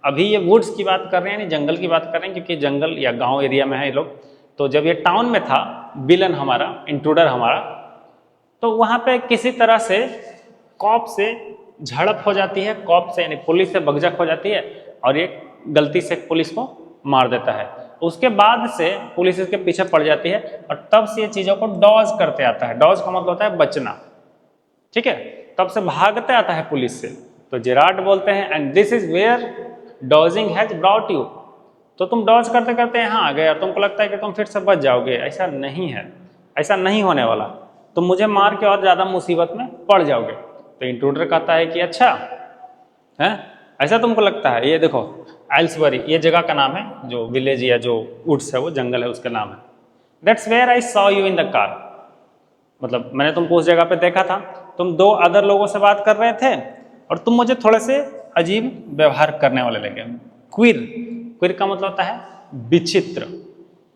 अभी ये वुड्स की बात कर रहे हैं, यानी जंगल की बात कर रहे हैं, क्योंकि जंगल या गांव एरिया में है ये लोग। तो जब ये टाउन में था, विलन हमारा, इंट्रूडर हमारा, तो वहाँ पे किसी तरह से कॉप से झड़प हो जाती है, कॉप से यानी पुलिस से बगजक हो जाती है, और ये गलती से पुलिस को मार देता है। उसके बाद से पुलिस इसके पीछे पड़ जाती है, और तब से ये चीज़ों को डॉज करते आता है। डॉज का मतलब होता है बचना, ठीक है, तब से भागते आता है पुलिस से। तो जेरार्ड बोलते हैं and this is where dodging has brought you. तो तुम डॉज करते करते यहाँ आ गए और तुमको लगता है कि तुम फिर से बच जाओगे, ऐसा नहीं है, ऐसा नहीं होने वाला, तुम मुझे मार के और ज़्यादा मुसीबत में पड़ जाओगे। तो इंट्रूडर कहता है कि अच्छा है, ऐसा तुमको लगता है, ये देखो एल्सबरी, ये जगह का नाम है, जो विलेज या जो वुड्स है, वो जंगल है, उसका नाम है। That's where I saw you in the car, मतलब मैंने तुमको उस जगह पे देखा था, तुम 2 अदर लोगों से बात कर रहे थे और तुम मुझे थोड़े से अजीब व्यवहार करने वाले लगे। क्विर, क्विर का मतलब होता है विचित्र,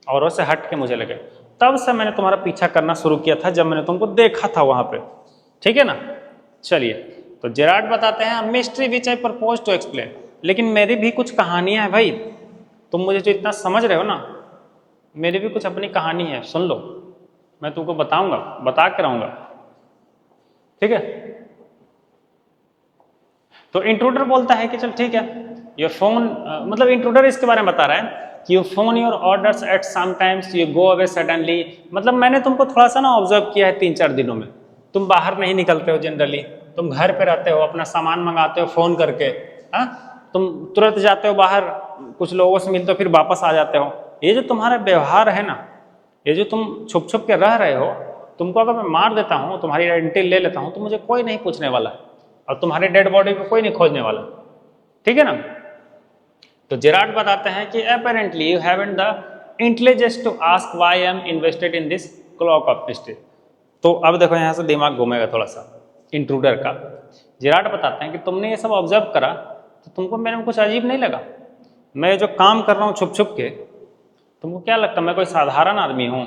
औरों से हट के मुझे लगे, तब से मैंने तुम्हारा पीछा करना शुरू किया था जब मैंने तुमको देखा था वहां पे, ठीक है ना। चलिए, तो जेरार्ड बताते हैं mystery which I propose to explain, लेकिन मेरी भी कुछ कहानियां हैं भाई, तुम मुझे जो इतना समझ रहे हो ना, मेरी भी कुछ अपनी कहानी है, सुन लो, मैं तुमको बताऊंगा, बता के रहूंगा, ठीक है। तो इंट्रूडर बोलता है कि चल ठीक है, ये फोन, मतलब इंट्रूडर इसके बारे में बता रहा है कि you phone your orders eight sometimes you go away suddenly, मतलब मैंने तुमको थोड़ा सा ना ऑब्जर्व किया है 3-4 दिनों में, तुम बाहर नहीं निकलते हो जनरली, तुम घर पे रहते हो, अपना सामान मंगाते हो फ़ोन करके, हाँ तुम तुरंत जाते हो बाहर, कुछ लोगों से मिलते हो, फिर वापस आ जाते हो। ये जो तुम्हारा व्यवहार है ना, ये जो तुम छुप छुप के रह रहे हो, तुमको अगर मैं मार देता हूँ, तुम्हारी आइडेंटिटी ले लेता हूँ, तो मुझे कोई नहीं पूछने वाला, और तुम्हारी डेड बॉडी को कोई नहीं खोजने वाला, ठीक है ना। तो जेरार्ड बताते हैं कि apparently you haven't the intelligence to ask why I am invested in this cloak of mystery. तो अब देखो यहाँ से दिमाग घूमेगा थोड़ा सा इंट्रूडर का, जिराड बताते हैं कि तुमने ये सब ऑब्जर्व करा तो तुमको मेरे में कुछ अजीब नहीं लगा? मैं जो काम कर रहा हूँ छुप छुप के, तुमको क्या लगता मैं कोई साधारण आदमी हूँ?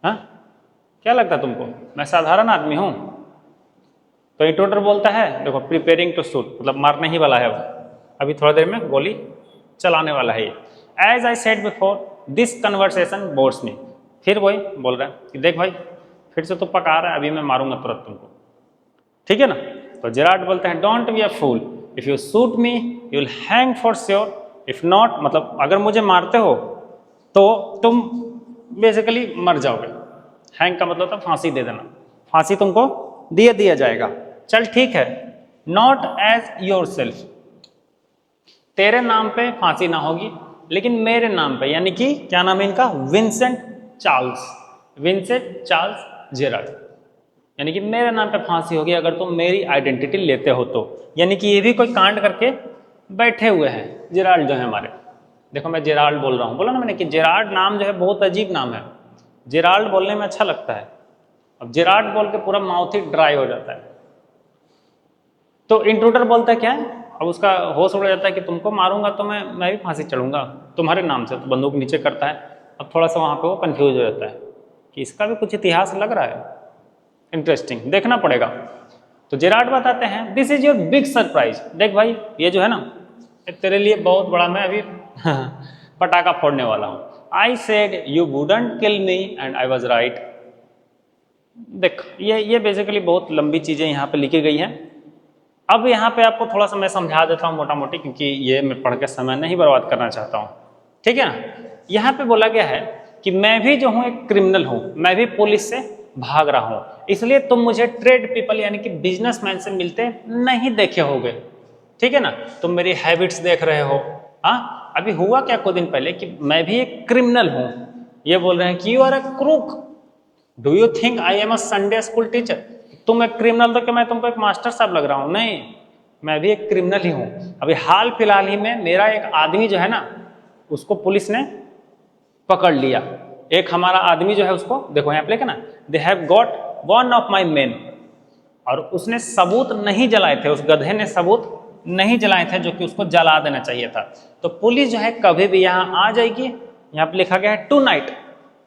हाँ, क्या लगता तुमको मैं साधारण आदमी हूँ? तो इंट्रूडर बोलता है देखो प्रिपेयरिंग टू शूट, मतलब मारने ही वाला है वो, अभी थोड़ी देर में गोली चलाने वाला है ये। As I said before this conversation bores me, फिर वही बोल रहा है कि देख भाई फिर से तो पका रहा है, अभी मैं मारूंगा तुरंत तुमको, ठीक है ना। तो जेराड बोलते हैं don't be a fool, if you shoot me you will hang for sure, if not, मतलब अगर मुझे मारते हो तो तुम बेसिकली मर जाओगे। हैंग का मतलब था फांसी दे देना, फांसी तुमको दिया जाएगा। चल ठीक है, नॉट एज योर सेल्फ, तेरे नाम पे फांसी ना होगी लेकिन मेरे नाम पे, यानी कि क्या नाम है इनका, विंसेंट चार्ल्स जेराड, यानी कि मेरे नाम पे फांसी होगी अगर तुम मेरी आइडेंटिटी लेते हो तो। यानी कि ये भी कोई कांड करके बैठे हुए हैं जेराल्ड जो है हमारे। देखो मैं जेराल्ड बोल रहा हूँ, बोला ना मैंने कि जेराल्ड नाम जो है बहुत अजीब नाम है, जेराल्ड बोलने में अच्छा लगता है, अब जेराल्ड बोल के पूरा माउथ ही ड्राई हो जाता है। तो इंट्रूडर बोलता है क्या है, अब उसका होश उड़ जाता है कि तुमको मारूंगा तो मैं भी फांसी चढ़ूंगा तुम्हारे नाम से, तो बंदूक नीचे करता है। अब थोड़ा सा वहाँ पे वो कंफ्यूज हो जाता है कि इसका भी कुछ इतिहास लग रहा है, इंटरेस्टिंग, देखना पड़ेगा। तो जेराड बताते हैं this is your big surprise, देख भाई ये जो है ना तेरे लिए बहुत बड़ा, मैं अभी पटाखा फोड़ने वाला हूँ। आई said you wouldn't kill me and I was right. देख ये बेसिकली बहुत लंबी चीज़ें यहाँ पे लिखी गई हैं। अब यहाँ पे आपको थोड़ा सा मैं समझा देता हूँ मोटा मोटी, क्योंकि ये मैं पढ़ के समय नहीं बर्बाद करना चाहता हूँ, ठीक है ना। यहाँ पे बोला गया है कि मैं भी जो हूँ एक क्रिमिनल हूँ, मैं भी पुलिस से भाग रहा हूँ, इसलिए तुम मुझे ट्रेड पीपल यानी कि बिजनेसमैन से मिलते नहीं देखे होगे, ठीक है ना। तुम मेरी हैबिट्स देख रहे हो। हाँ, अभी हुआ क्या कुछ दिन पहले कि मैं भी एक क्रिमिनल हूँ, ये बोल रहे हैं कि you are a crook, do you think I am a Sunday school teacher, तुम एक क्रिमिनल तो क्या मैं तुमको एक मास्टर साहब लग रहा हूँ? नहीं, मैं भी एक क्रिमिनल ही हूँ। अभी हाल फिलहाल ही में मेरा एक आदमी जो है ना उसको पुलिस ने पकड़ लिया, एक हमारा आदमी जो है उसको देखो यहाँ पे लिखा ना, they have got one of my main, और उसने सबूत नहीं जलाए थे, उस गधे ने सबूत नहीं जलाए थे जो कि उसको जला देना चाहिए था। तो पुलिस जो है कभी भी यहाँ आ जाएगी, यहाँ पे लिखा गया है tonight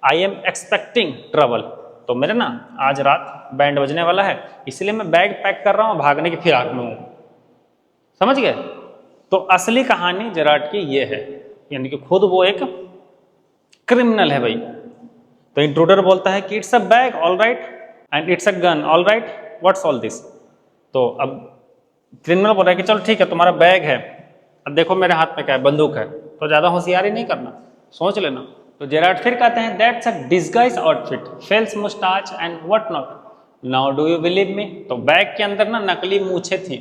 I am expecting trouble, तो मेरे ना आज रात बैंड बजने वाला है, इसलिए मैं बैग पैक कर रहा हूँ, भागने की फिराक में हूँ, समझ गए। तो असली कहानी जेराड की ये है, यानी कि खुद वो एक क्रिमिनल है भाई। तो इंट्रूडर बोलता है कि it's a bag all right and it's a gun all right, what's all this. तो अब क्रिमिनल बोल रहा है कि चलो ठीक है तुम्हारा बैग है, अब देखो मेरे हाथ में क्या है, बंदूक है, तो ज्यादा होशियारी नहीं करना, सोच लेना। तो जेराड फिर कहते हैं that's a disguise outfit, false moustache and what not, now do you believe me. तो बैग के अंदर ना नकली मूछें थी,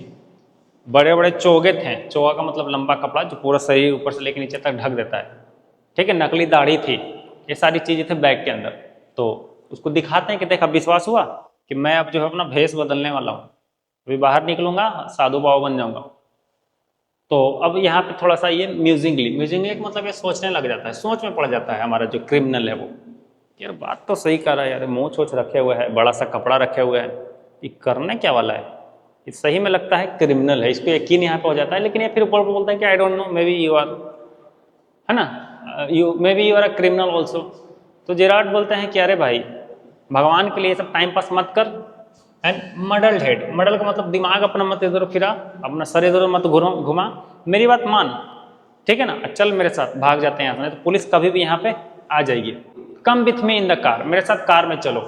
बड़े बड़े चोगे थे, चोगा का मतलब लंबा कपड़ा जो पूरा शरीर ऊपर से लेकर नीचे तक ढक देता है, ठीक है, नकली दाढ़ी थी, ये सारी चीजें थे बैग के अंदर। तो उसको दिखाते हैं कि देख अब विश्वास हुआ कि मैं अब जो है अपना भेष बदलने वाला हूँ, अभी बाहर निकलूंगा साधु बाबा बन जाऊंगा। तो अब यहाँ पे थोड़ा सा ये म्यूजिंगली मतलब ये सोचने लग जाता है, सोच में पड़ जाता है हमारा जो क्रिमिनल है वो, यार बात तो सही कर रहा है यार, मोछ वोछ रखे हुए है, बड़ा सा कपड़ा रखे हुए है, ये करने क्या वाला है, ये सही में लगता है क्रिमिनल है, इसको यकीन यहाँ पे हो जाता है। लेकिन ये फिर ऊपर बोलता है कि I don't know maybe you are, है ना, you maybe you are a criminal also. तो जेराड बोलते हैं कि अरे भाई भगवान के लिए सब टाइम पास मत कर, एंड मडल्ड हेड, मडल का मतलब दिमाग अपना मत इधर फिरा, अपना सर इधर मत घुमा, मेरी बात मान, ठीक है ना, चल मेरे साथ, भाग जाते हैं यहाँ से, तो पुलिस कभी भी यहाँ पे आ जाएगी। Come with me in the car, मेरे साथ कार में चलो,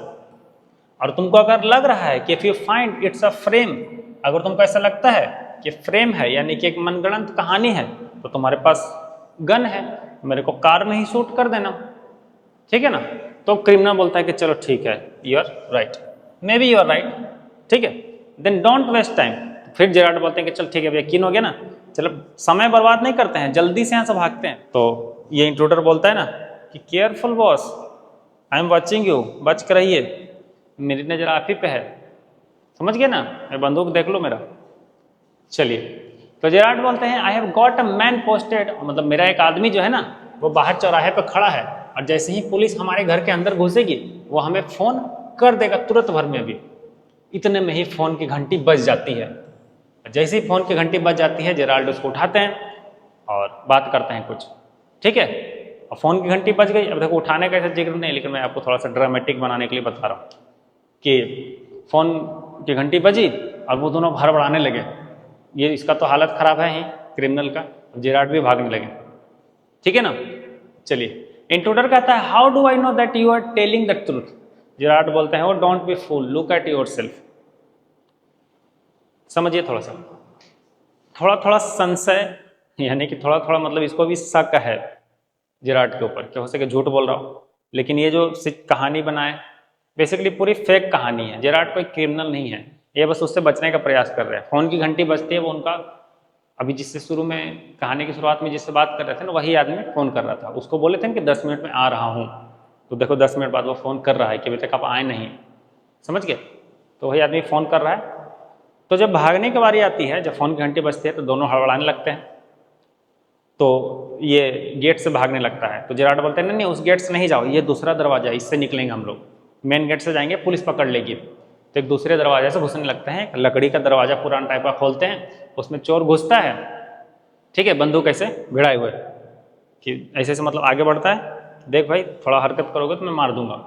और तुमको अगर लग रहा है कि if you find it's a frame, अगर तुमको ऐसा लगता है कि फ्रेम है यानी कि एक मनगढ़ंत कहानी है, तो तुम्हारे पास गन है, मेरे को कार में ही शूट कर देना, ठीक है ना। तो क्रिमिनल बोलता है कि चलो ठीक है, you are right, maybe you are right, ठीक है, देन डोंट वेस्ट टाइम। फिर जेराड बोलते हैं कि चल ठीक है, यकीन हो गया ना, चलो समय बर्बाद नहीं करते हैं, जल्दी से यहाँ से भागते हैं। तो ये इंट्रूडर बोलता है ना कि careful boss, I am watching you, बच कर रहिए, मेरी नजर आप ही पे है, समझ गए ना, मैं बंदूक देख लो मेरा। चलिए, तो जेराड बोलते हैं आई have got a man posted, मतलब मेरा एक आदमी जो है ना वो बाहर चौराहे पे खड़ा है, और जैसे ही पुलिस हमारे घर के अंदर घुसेगी वो हमें फोन कर देगा तुरंत भर में, भी इतने में ही फोन की घंटी बज जाती है। जैसे ही फ़ोन की घंटी बज जाती है जेराल्ड उसको उठाते हैं और बात करते हैं कुछ, ठीक है। और फ़ोन की घंटी बज गई, अब देखो उठाने का ऐसा जिक्र नहीं, लेकिन मैं आपको थोड़ा सा ड्रामेटिक बनाने के लिए बता रहा हूँ कि फ़ोन की घंटी बजी और वो दोनों हड़बड़ाने लगे, ये इसका तो हालत ख़राब है ही क्रिमिनल का, जेराल्ड भी भागने लगे, ठीक है ना। चलिए इंट्रूडर कहता है how do I know that you are telling the truth. Gerald बोलते हैं oh don't be fool, look at yourself. समझिए थोड़ा सा, थोड़ा थोड़ा संशय, यानी कि थोड़ा थोड़ा मतलब इसको भी शक है जेराल्ड के ऊपर कि हो सके झूठ बोल रहा हो, लेकिन ये जो कहानी बनाए बेसिकली पूरी फेक कहानी है। जेराल्ड कोई क्रिमिनल नहीं है, ये बस उससे बचने का प्रयास कर रहे हैं। फ़ोन की घंटी बजती है, वो उनका अभी जिससे शुरू में कहानी की शुरुआत में जिससे बात कर रहे थे ना, वही आदमी फ़ोन कर रहा था। उसको बोले थे कि 10 मिनट में आ रहा हूँ, तो देखो 10 मिनट बाद वो फ़ोन कर रहा है कि अभी तक आप आए नहीं, समझ गए। तो वही आदमी फ़ोन कर रहा है। तो जब भागने की बारी आती है, जब फ़ोन की घंटी बजती है तो दोनों हड़बड़ाने लगते हैं, तो ये गेट से भागने लगता है। तो जेराल्ड बोलते हैं नहीं नहीं उस गेट से नहीं जाओ, ये दूसरा दरवाजा, इससे निकलेंगे हम लोग, मेन गेट से जाएंगे पुलिस पकड़ लेगी। तो एक दूसरे दरवाजे से घुसने लगते हैं, लकड़ी का दरवाजा पुराना टाइप का खोलते हैं, उसमें चोर घुसता है, ठीक है, बंदूक ऐसे भिड़ाए हुए कि ऐसे ऐसे मतलब आगे बढ़ता है, देख भाई थोड़ा हरकत करोगे तो मैं मार दूंगा।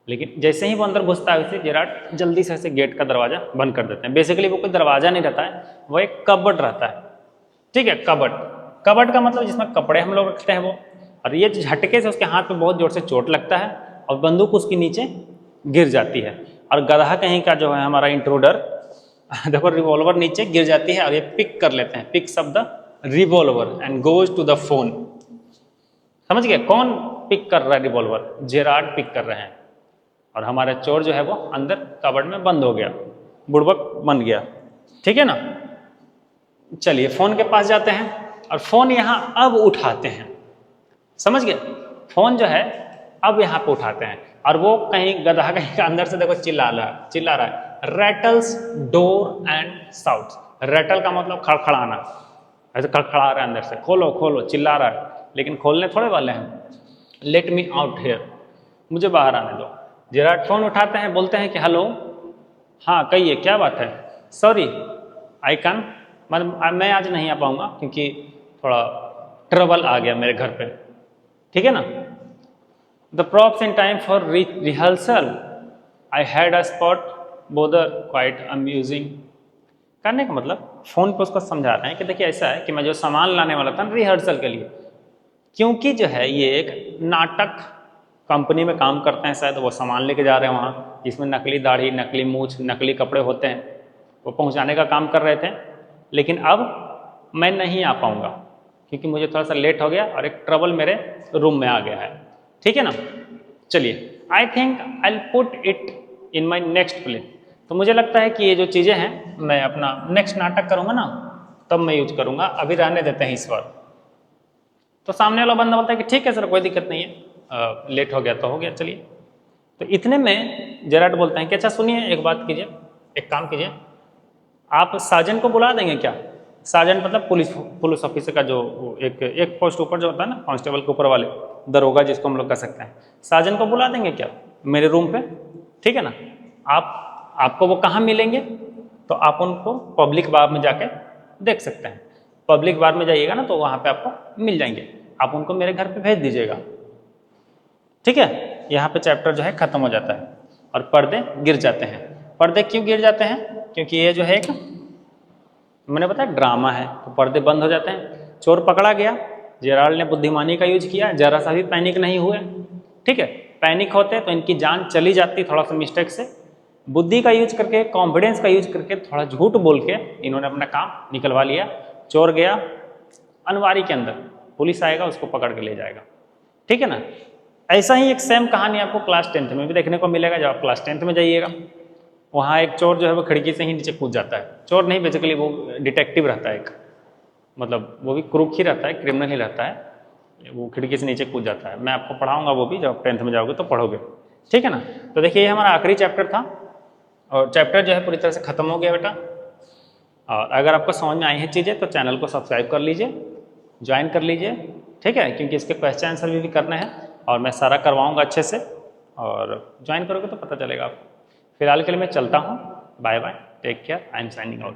लेकिन जैसे ही वो अंदर घुसता है वैसे जेराल्ड जल्दी से ऐसे गेट का दरवाजा बंद कर देते हैं। बेसिकली वो कोई दरवाजा नहीं रहता है, वो एक कबर्ड रहता है, ठीक है, कबर्ड। कबर्ड का मतलब जिसमें कपड़े हम लोग रखते हैं वो, और ये झटके से उसके हाथ पे बहुत जोर से चोट लगता है और बंदूक उसके नीचे गिर जाती है। और गधा कहीं का जो है हमारा इंट्रूडर देखो रिवॉल्वर नीचे गिर जाती है और ये पिक कर लेते हैं, picks up the revolver and goes to the phone. समझ गए, कौन पिक कर रहा है रिवॉल्वर? जेराल्ड पिक कर रहे हैं, और हमारा चोर जो है वो अंदर कबर्ड में बंद हो गया, बुड़बक बन गया, ठीक है ना। चलिए फोन के पास जाते हैं और फोन यहाँ अब उठाते हैं, समझ गए, फोन जो है अब यहाँ पे उठाते हैं और वो कहीं गधा कहीं का अंदर से देखो चिल्ला रहा है rattles door and shouts. Rattle का मतलब खड़खड़ाना, ऐसे खड़खड़ा रहा है अंदर से, खोलो खोलो चिल्ला रहा है, लेकिन खोलने थोड़े वाले हैं। लेट मी आउट हियर, मुझे बाहर आने दो। जेराल्ड फोन उठाते हैं, बोलते हैं कि हेलो, हाँ कहिए क्या बात है। सॉरी आई कैन, मतलब मैं आज नहीं आ पाऊंगा क्योंकि थोड़ा ट्रबल आ गया मेरे घर पे, ठीक है ना। The props in time for rehearsal I had a spot bother quite amusing. करने का मतलब फ़ोन पे उसको समझा रहे हैं कि देखिए ऐसा है कि मैं जो सामान लाने वाला था रिहर्सल के लिए, क्योंकि जो है ये एक नाटक कंपनी में काम करते हैं, शायद वो सामान लेके जा रहे हैं वहाँ जिसमें नकली दाढ़ी, नकली मूछ, नकली कपड़े होते हैं, वो पहुँचाने का काम कर रहे थे। लेकिन अब मैं नहीं आ पाऊँगा क्योंकि मुझे थोड़ा सा लेट हो गया और एक ट्रबल मेरे रूम में आ गया है, ठीक है ना। चलिए I think I put it in my next play. तो मुझे लगता है कि ये जो चीज़ें हैं मैं अपना नेक्स्ट नाटक करूँगा ना तब मैं यूज करूँगा, अभी रहने देते हैं इस बार। तो सामने वाला बंदा बोलता है कि ठीक है सर कोई दिक्कत नहीं है, लेट हो गया तो हो गया, चलिए। तो इतने में जेराल्ड बोलते हैं कि अच्छा सुनिए एक बात कीजिए, एक काम कीजिए, आप साजन को बुला देंगे क्या? साजन मतलब पुलिस ऑफिसर का जो एक पोस्ट ऊपर जो होता है ना, कांस्टेबल के ऊपर वाले, दरोगा जिसको हम लोग कह सकते हैं, साजन को बुला देंगे क्या मेरे रूम पे, ठीक है ना। आपको वो कहाँ मिलेंगे? तो आप उनको पब्लिक बार में जाके देख सकते हैं, पब्लिक बार में जाइएगा ना तो वहाँ पे आपको मिल जाएंगे, आप उनको मेरे घर पे भेज दीजिएगा, ठीक है। यहाँ पे चैप्टर जो है खत्म हो जाता है और पर्दे गिर जाते हैं। पर्दे क्यों गिर जाते हैं? क्योंकि ये जो है एक मैंने बताया ड्रामा है, तो पर्दे बंद हो जाते हैं। चोर पकड़ा गया, जेराल्ड ने बुद्धिमानी का यूज किया, जरा सा भी पैनिक नहीं हुए, ठीक है। पैनिक होते तो इनकी जान चली जाती थोड़ा सा मिस्टेक से। बुद्धि का यूज करके, कॉन्फिडेंस का यूज करके, थोड़ा झूठ बोल के इन्होंने अपना काम निकलवा लिया। चोर गया अनवारी के अंदर, पुलिस आएगा उसको पकड़ के ले जाएगा, ठीक है ना। ऐसा ही एक सेम कहानी आपको क्लास 10th में भी देखने को मिलेगा। जब आप क्लास 10th में जाइएगा वहाँ एक चोर जो है वो खिड़की से ही नीचे कूद जाता है। चोर नहीं, बेसिकली वो डिटेक्टिव रहता है एक, मतलब वो भी क्रूक ही रहता है, क्रिमिनल ही रहता है, वो खिड़की से नीचे कूद जाता है। मैं आपको पढ़ाऊंगा वो भी, जब 10th में जाओगे तो पढ़ोगे, ठीक है ना। तो देखिए ये हमारा आखिरी चैप्टर था और चैप्टर जो है पूरी तरह से खत्म हो गया बेटा। और अगर आपको समझ में आई हैं चीज़ें तो चैनल को सब्सक्राइब कर लीजिए, ज्वाइन कर लीजिए, ठीक है, क्योंकि इसके क्वेश्चन आंसर भी करने हैं और मैं सारा करवाऊँगा अच्छे से, और ज्वाइन करोगे तो पता चलेगा आपको। फिलहाल के लिए मैं चलता हूँ, bye bye, take care, I am signing out.